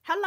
Hello,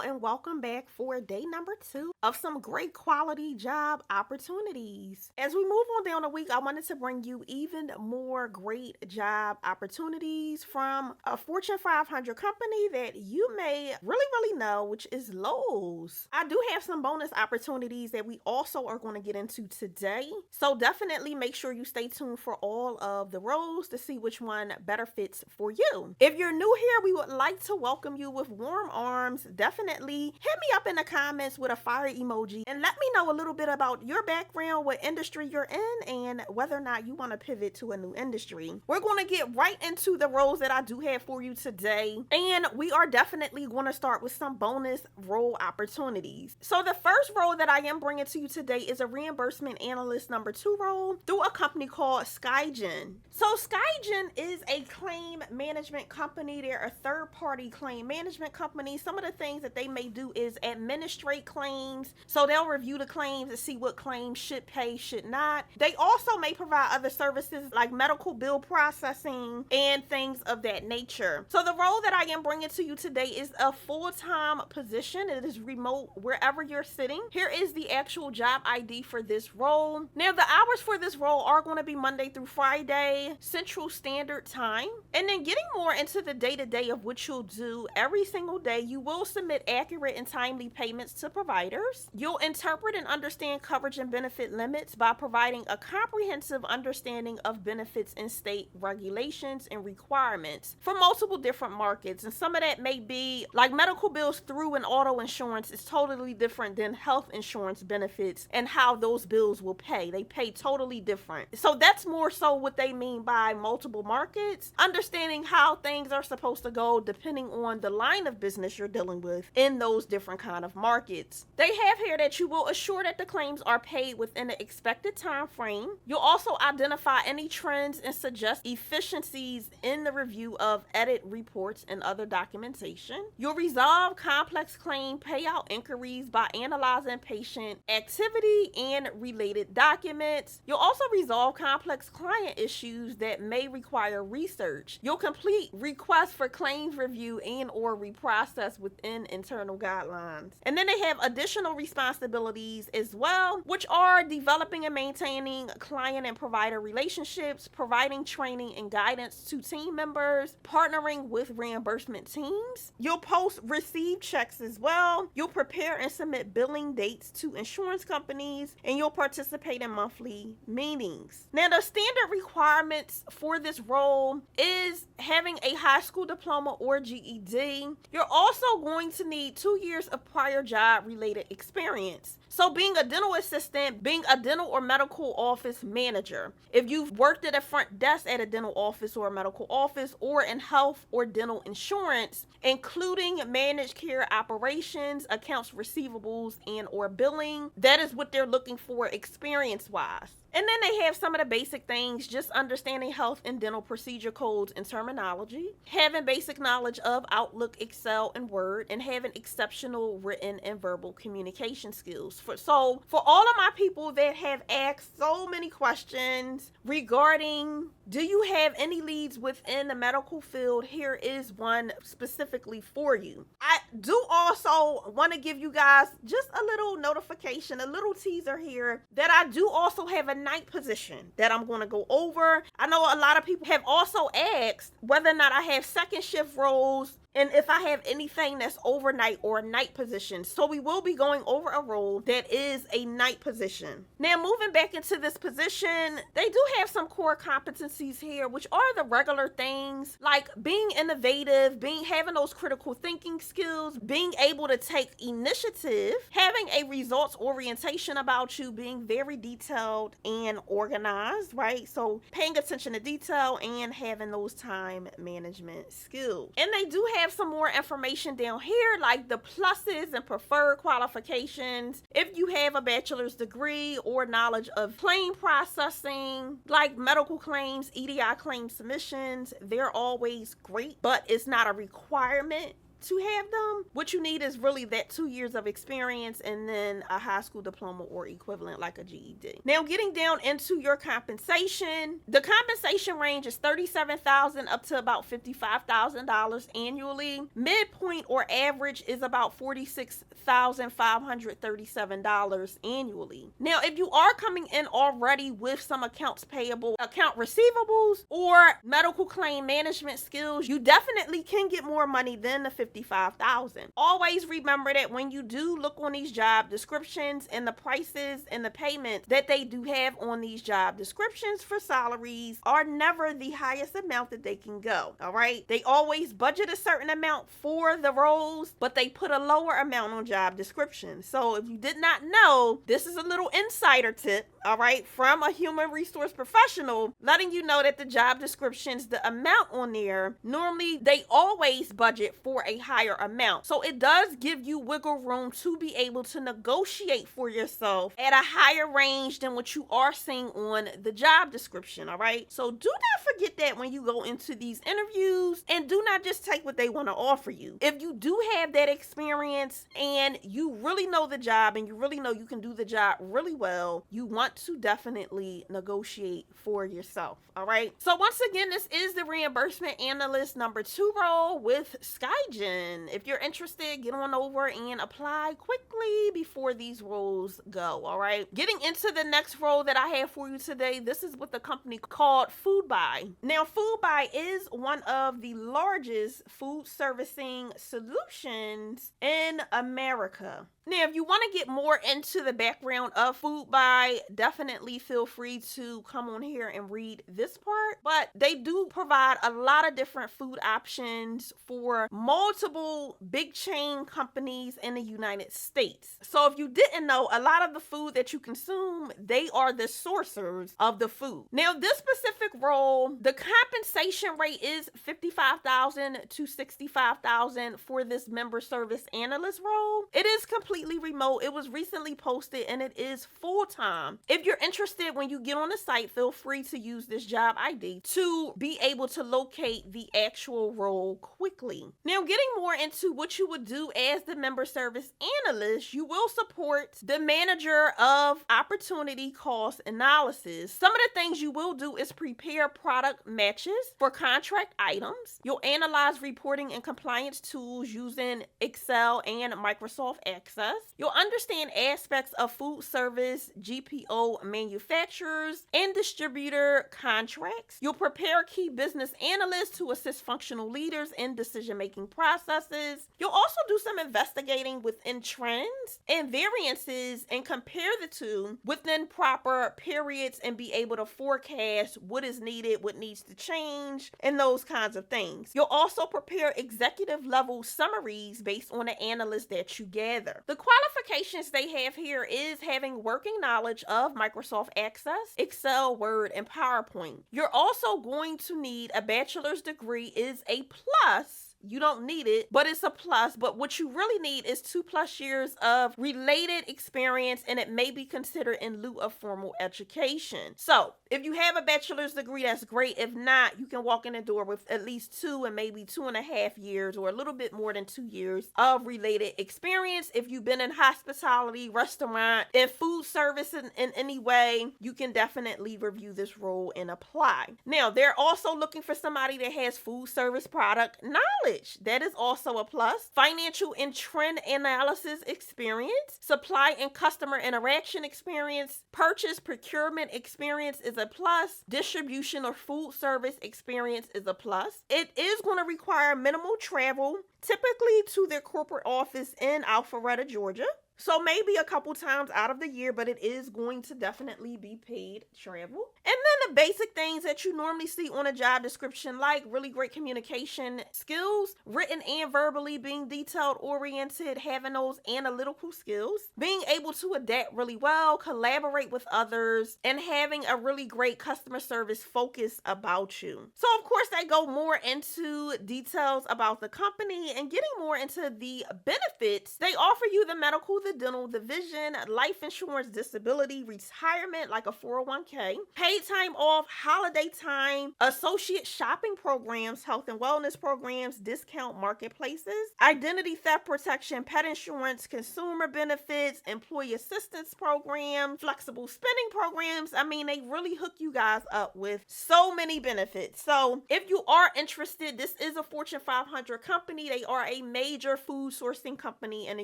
and welcome back for day number 2 of some great quality job opportunities. As we move on down the week, I wanted to bring you even more great job opportunities from a Fortune 500 company that you may really know, which is Lowe's. I do have some bonus opportunities that we also are going to get into today. So definitely make sure you stay tuned for all of the roles to see which one better fits for you. If you're new here, we would like to welcome you with warm arms. Definitely hit me up in the comments with a fire emoji and let me know a little bit about your background, what industry you're in, and whether or not you want to pivot to a new industry. We're going to get right into the roles that I do have for you today, and we are definitely going to start with some bonus role opportunities. So the first role that I am bringing to you today is a reimbursement analyst number 2 role through a company called Skygen. So Skygen is a claim management company. They're a third-party claim management company. Some of the things that they may do is administrate claims. So they'll review the claims to see what claims should pay, should not. They also may provide other services like medical bill processing and things of that nature. So the role that I am bringing to you today is a full-time position. It is remote wherever you're sitting. Here is the actual job ID for this role. Now, the hours for this role are going to be Monday through Friday, Central Standard Time. And then getting more into the day-to-day of what you'll do every single day, you will submit accurate and timely payments to providers. You'll interpret and understand coverage and benefit limits by providing a comprehensive understanding of benefits and state regulations and requirements for multiple different markets. And some of that may be like medical bills through an auto insurance is totally different than health insurance benefits and how those bills will pay. They pay totally different. So that's more so what they mean by multiple markets, understanding how things are supposed to go depending on the line of business you're dealing with in those different kind of markets. They have here that you will assure that the claims are paid within the expected time frame. You'll also identify any trends and suggest efficiencies in the review of edit reports and other documentation. You'll resolve complex claim payout inquiries by analyzing patient activity and related documents. You'll also resolve complex client issues that may require research. You'll complete requests for claims review and or reprocess within internal guidelines. And then they have additional responsibilities as well, which are developing and maintaining client and provider relationships, providing training and guidance to team members, partnering with reimbursement teams. You'll post received checks as well. You'll prepare and submit billing dates to insurance companies, and you'll participate in monthly meetings. Now, the standard requirements for this role is having a high school diploma or GED. You're also going to need 2 years of prior job related experience. So being a dental assistant, being a dental or medical office manager, if you've worked at a front desk at a dental office or a medical office, or in health or dental insurance, including managed care operations, accounts receivables, and or billing, that is what they're looking for experience-wise. And then they have some of the basic things, just understanding health and dental procedure codes and terminology, having basic knowledge of Outlook, Excel, and Word, and having exceptional written and verbal communication skills. So for all of my people that have asked so many questions regarding, do you have any leads within the medical field? Here is one specifically for you. I do also want to give you guys just a little notification, a little teaser here, that I do also have a night position that I'm going to go over. I know a lot of people have also asked whether or not I have second shift roles and if I have anything that's overnight or a night position. So we will be going over a role that is a night position. Now, moving back into this position, they do have some core competencies here, which are the regular things like being innovative, having those critical thinking skills, being able to take initiative, having a results orientation about you, being very detailed and organized, right? So paying attention to detail and having those time management skills. And they do have some more information down here, like the pluses and preferred qualifications. If you have a bachelor's degree or knowledge of claim processing, like medical claims, EDI claim submissions, they're always great, but it's not a requirement. to have them. What you need is really that 2 years of experience and then a high school diploma or equivalent like a GED. Now, getting down into your compensation, the compensation range is $37,000 up to about $55,000 annually. Midpoint or average is about $46,537 annually. Now, if you are coming in already with some accounts payable, account receivables, or medical claim management skills, you definitely can get more money than the $55,000. Always remember that when you do look on these job descriptions and the prices and the payments that they do have on these job descriptions for salaries are never the highest amount that they can go. All right. They always budget a certain amount for the roles, but they put a lower amount on job descriptions. So if you did not know, this is a little insider tip, all right, from a human resource professional, letting you know that the job descriptions, the amount on there, normally they always budget for a higher amount. So it does give you wiggle room to be able to negotiate for yourself at a higher range than what you are seeing on the job description, all right? So do not forget that when you go into these interviews, and do not just take what they want to offer you. If you do have that experience and you really know the job and you really know you can do the job really well, you want to definitely negotiate for yourself, all right? So once again, this is the reimbursement analyst number 2 role with Skygen. If you're interested, get on over and apply quickly before these roles go, all right? Getting into the next role that I have for you today, this is with a company called Foodbuy. Now, Foodbuy is one of the largest food servicing solutions in America. Now, if you want to get more into the background of Foodbuy, definitely feel free to come on here and read this part. But they do provide a lot of different food options for multiple big chain companies in the United States. So if you didn't know, a lot of the food that you consume, they are the sourcers of the food. Now, this specific role, the compensation rate is $55,000 to $65,000 for this member service analyst role. It is completely remote. It was recently posted and it is full-time. If you're interested, when you get on the site, feel free to use this job ID to be able to locate the actual role quickly. Now, getting more into what you would do as the member service analyst, you will support the manager of opportunity cost analysis. Some of the things you will do is prepare product matches for contract items. You'll analyze reporting and compliance tools using Excel and Microsoft Access. You'll understand aspects of food service, GPO manufacturers, and distributor contracts. You'll prepare key business analysts to assist functional leaders in decision-making processes. You'll also do some investigating within trends and variances and compare the two within proper periods and be able to forecast what is needed, what needs to change, and those kinds of things. You'll also prepare executive level summaries based on the analysts that you gather. The qualifications they have here is having working knowledge of Microsoft Access, Excel, Word, and PowerPoint. You're also going to need a bachelor's degree is a plus. You don't need it, but it's a plus. But what you really need is 2+ years of related experience, and it may be considered in lieu of formal education. So if you have a bachelor's degree, that's great. If not, you can walk in the door with at least 2 and maybe 2.5 years or a little bit more than 2 years of related experience. If you've been in hospitality, restaurant, and food service in any way, you can definitely review this role and apply. Now, they're also looking for somebody that has food service product knowledge. That is also a plus. Financial and trend analysis experience, supply and customer interaction experience, purchase procurement experience is a plus. Distribution or food service experience is a plus. It is going to require minimal travel, typically to their corporate office in Alpharetta, Georgia. So maybe a couple times out of the year, but it is going to definitely be paid travel. And then the basic things that you normally see on a job description, like really great communication skills, written and verbally, being detailed oriented, having those analytical skills, being able to adapt really well, collaborate with others, and having a really great customer service focus about you. So of course, they go more into details about the company and getting more into the benefits. They offer you the medical, the dental, the vision, life insurance, disability, retirement like a 401k, paid time off, holiday time, associate shopping programs, health and wellness programs, discount marketplaces, identity theft protection, pet insurance, consumer benefits, employee assistance programs, flexible spending programs. I mean, they really hook you guys up with so many benefits. So if you are interested, this is a Fortune 500 company. They are a major food sourcing company in the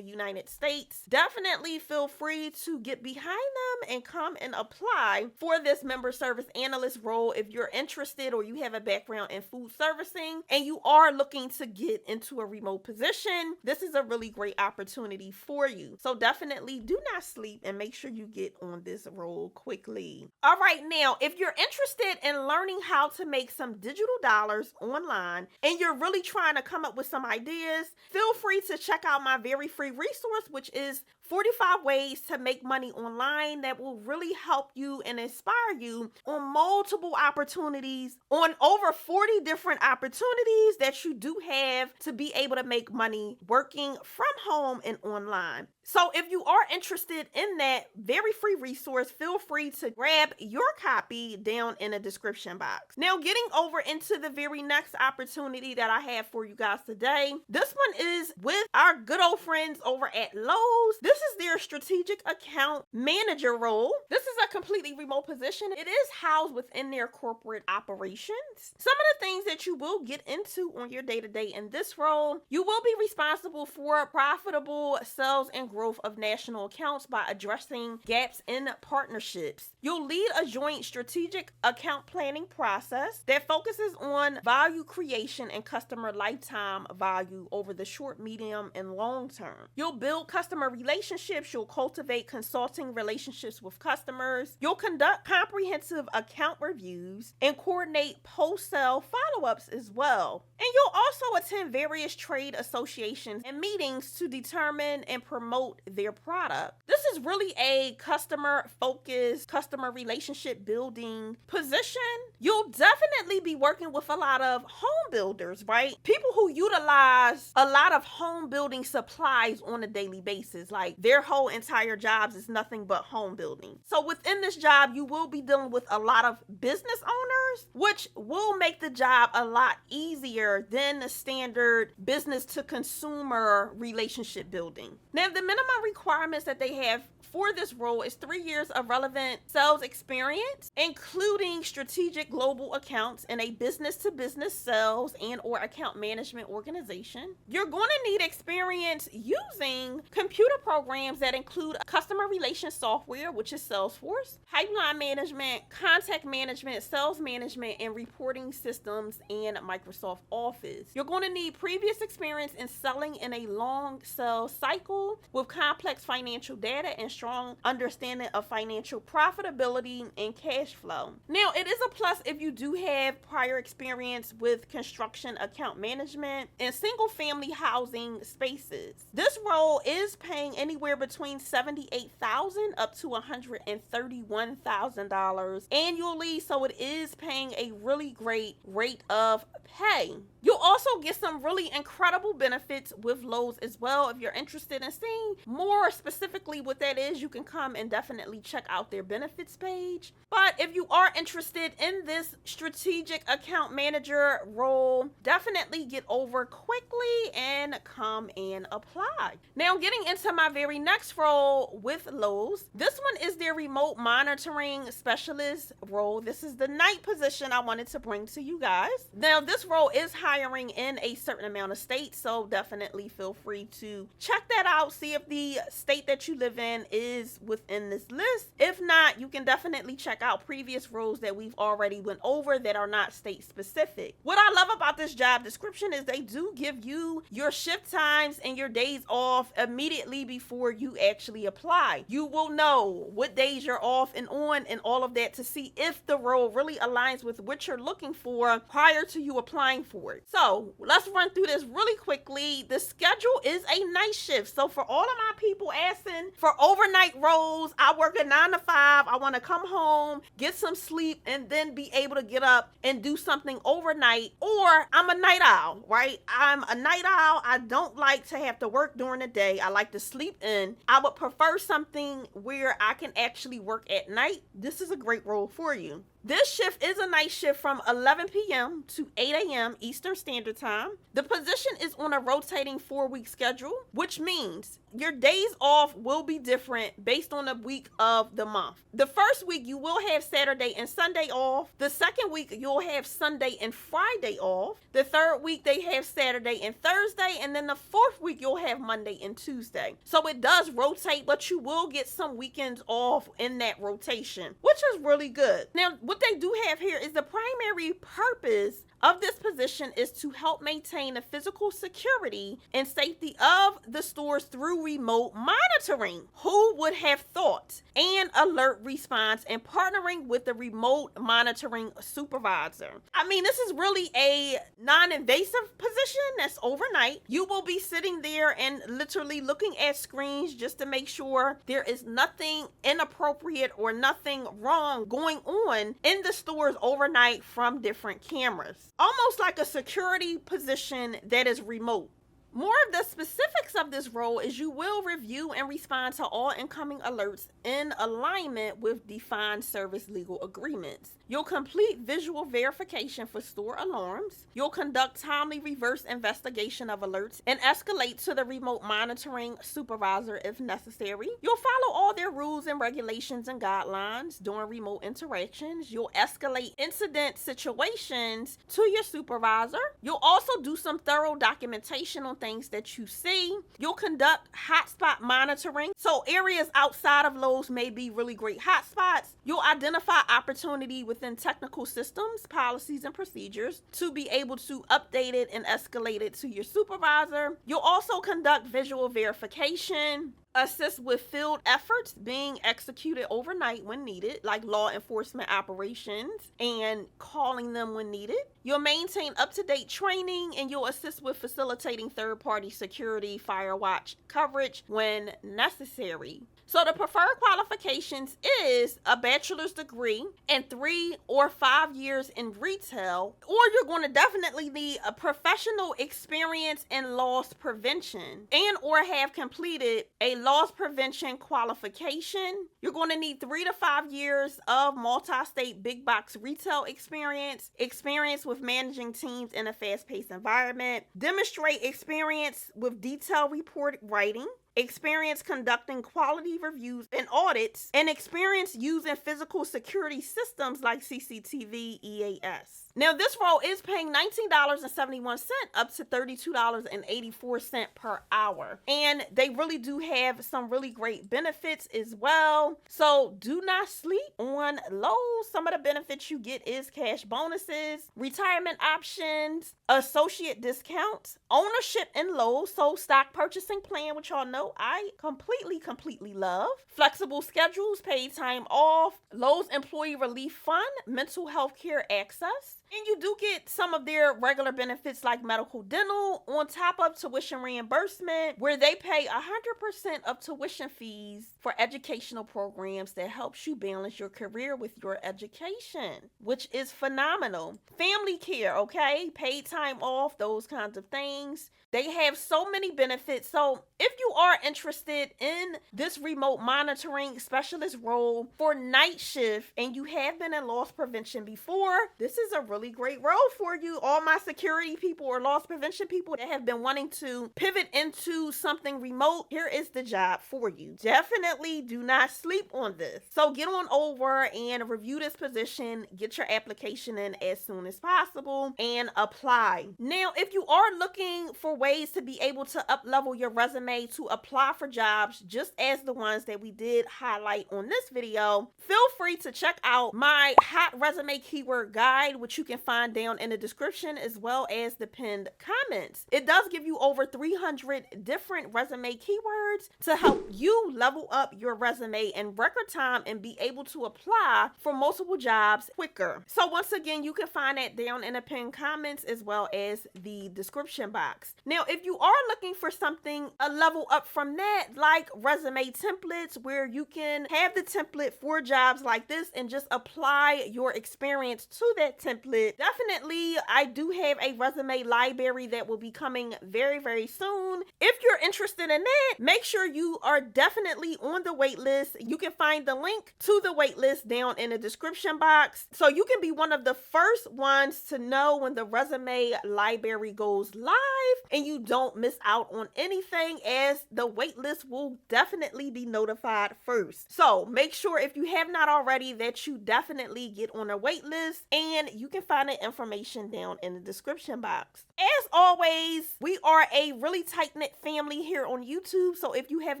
United States. Definitely feel free to get behind them and come and apply for this member service analyst role if you're interested or you have a background in food servicing and you are looking to get into a remote position. This is a really great opportunity for you. So definitely do not sleep and make sure you get on this role quickly. All right, now, if you're interested in learning how to make some digital dollars online and you're really trying to come up with some ideas, feel free to check out my very free resource, which is 45 ways to make money online that will really help you and inspire you on multiple opportunities, on over 40 different opportunities that you do have to be able to make money working from home and online. So if you are interested in that very free resource, feel free to grab your copy down in the description box. Now, getting over into the very next opportunity that I have for you guys today. This one is with our good old friends over at Lowe's. This is their strategic account manager role. This is a completely remote position. It is housed within their corporate operations. Some of the things that you will get into on your day-to-day in this role, you will be responsible for profitable sales and growth of national accounts by addressing gaps in partnerships. You'll lead a joint strategic account planning process that focuses on value creation and customer lifetime value over the short, medium, and long term. You'll build customer relationships. You'll cultivate consulting relationships with customers. You'll conduct comprehensive account reviews and coordinate post-sale follow-ups as well. And you'll also attend various trade associations and meetings to determine and promote their product. This is really a customer-focused, customer relationship building position. You'll definitely be working with a lot of home builders, right? People who utilize a lot of home building supplies on a daily basis. Like their whole entire jobs is nothing but home building. So within this job, you will be dealing with a lot of business owners, which will make the job a lot easier than the standard business to consumer relationship building. Now, the minimum requirements that they have for this role is 3 years of relevant sales experience, including strategic global accounts in a business-to-business sales and or account management organization. You're going to need experience using computer programs that include customer relations software, which is Salesforce, pipeline management, contact management, sales management, and reporting systems, and Microsoft Office. You're going to need previous experience in selling in a long sales cycle with complex financial data and strong understanding of financial profitability and cash flow. Now, it is a plus if you do have prior experience with construction account management and single family housing spaces. This role is paying anywhere between $78,000 up to $131,000 annually, so it is paying a really great rate of pay. You'll also get some really incredible benefits with Lowe's as well. If you're interested in seeing more specifically what that is, you can come and definitely check out their benefits page. But if you are interested in this strategic account manager role, definitely get over quickly and come and apply. Now, getting into my very next role with Lowe's, this one is their remote monitoring specialist role. This is the night position I wanted to bring to you guys. Now, this role is hiring in a certain amount of states, so definitely feel free to check that out. See if the state that you live in is within this list. If not, you can definitely check out previous roles that we've already went over that are not state specific. What I love about this job description is they do give you your shift times and your days off immediately before you actually apply. You will know what days you're off and on and all of that to see if the role really aligns with what you're looking for prior to you applying for it. So let's run through this really quickly. The schedule is a night shift. So for all of my people asking for overnight roles, I work a 9 to 5. I want to come home, get some sleep, and then be able to get up and do something overnight. Or I'm a night owl, right? I'm a night owl. I don't like to have to work during the day. I like to sleep in. I would prefer something where I can actually work at night. This is a great role for you. This shift is a night shift from 11 p.m. to 8 a.m. Eastern Standard Time. The position is on a rotating 4-week schedule, which means your days off will be different based on the week of the month. The first week you will have Saturday and Sunday off. The second week you'll have Sunday and Friday off. The third week they have Saturday and Thursday. And then the fourth week you'll have Monday and Tuesday. So it does rotate, but you will get some weekends off in that rotation, which is really good. Now, what they do have here is the primary purpose of this position is to help maintain the physical security and safety of the stores through remote monitoring. Who would have thought? And alert response and partnering with the remote monitoring supervisor. I mean, this is really a non-invasive position that's overnight. You will be sitting there and literally looking at screens just to make sure there is nothing inappropriate or nothing wrong going on in the stores overnight from different cameras. Almost like a security position that is remote. More of the specifics of this role is you will review and respond to all incoming alerts in alignment with defined service legal agreements. You'll complete visual verification for store alarms. You'll conduct timely reverse investigation of alerts and escalate to the remote monitoring supervisor if necessary. You'll follow all their rules and regulations and guidelines during remote interactions. You'll escalate incident situations to your supervisor. You'll also do some thorough documentation on things that you see. You'll conduct hotspot monitoring. So areas outside of Lowe's may be really great hotspots. You'll identify opportunity within technical systems, policies, and procedures to be able to update it and escalate it to your supervisor. You'll also conduct visual verification, assist with field efforts being executed overnight when needed, like law enforcement operations, and calling them when needed. You'll maintain up-to-date training, and you'll assist with facilitating third-party security, fire watch coverage when necessary. So the preferred qualifications is a bachelor's degree and 3 or 5 years in retail, or you're going to definitely need a professional experience in loss prevention and or have completed a loss prevention qualification. You're going to need 3 to 5 years of multi-state big box retail experience with managing teams in a fast-paced environment, demonstrate experience with detailed report writing, experience conducting quality reviews and audits, and experience using physical security systems like CCTV, EAS. Now, this role is paying $19.71 up to $32.84 per hour. And they really do have some really great benefits as well. So do not sleep on Lowe's. Some of the benefits you get is cash bonuses, retirement options, associate discounts, ownership in Lowe's, so stock purchasing plan, which y'all know I completely love, flexible schedules, paid time off, Lowe's employee relief fund, mental health care access. And you do get some of their regular benefits like medical, dental, on top of tuition reimbursement, where they pay 100% of tuition fees for educational programs that helps you balance your career with your education, which is phenomenal. Family care, okay? Paid time off, those kinds of things. They have so many benefits. So if you are interested in this remote monitoring specialist role for night shift and you have been in loss prevention before, this is a really great role for you. All my security people or loss prevention people that have been wanting to pivot into something remote, here is the job for you. Definitely do not sleep on this. So get on over and review this position, get your application in as soon as possible, and apply. Now, if you are looking for ways to be able to up-level your resume to apply for jobs just as the ones that we did highlight on this video, feel free to check out my hot resume keyword guide, which you can find down in the description as well as the pinned comments. It does give you over 300 different resume keywords to help you level up your resume in record time and be able to apply for multiple jobs quicker. So once again, you can find that down in the pinned comments as well as the description box. Now, if you are looking for something a level up from that, like resume templates, where you can have the template for jobs like this and just apply your experience to that template lit. Definitely, I do have a resume library that will be coming very, very soon. If you're interested in that, make sure you are definitely on the wait list. You can find the link to the wait list down in the description box, so you can be one of the first ones to know when the resume library goes live and you don't miss out on anything, as the wait list will definitely be notified first. So make sure, if you have not already, that you definitely get on a wait list, and you can find the information down in the description box. As always, we are a really tight-knit family here on YouTube, so if you have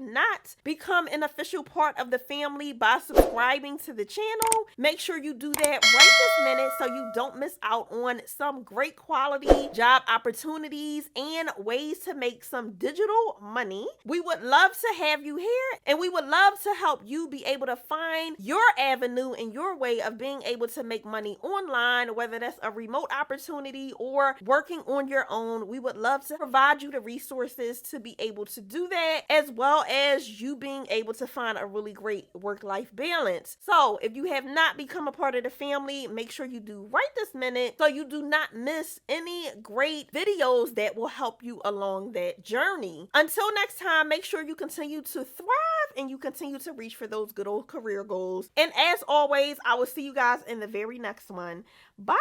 not become an official part of the family by subscribing to the channel, make sure you do that right this minute so you don't miss out on some great quality job opportunities and ways to make some digital money. We would love to have you here, and we would love to help you be able to find your avenue and your way of being able to make money online, whether that's a remote opportunity or working on your own. We would love to provide you the resources to be able to do that, as well as you being able to find a really great work-life balance. So if you have not become a part of the family, make sure you do right this minute so you do not miss any great videos that will help you along that journey. Until next time, make sure you continue to thrive and you continue to reach for those good old career goals. And as always, I will see you guys in the very next one. Bye.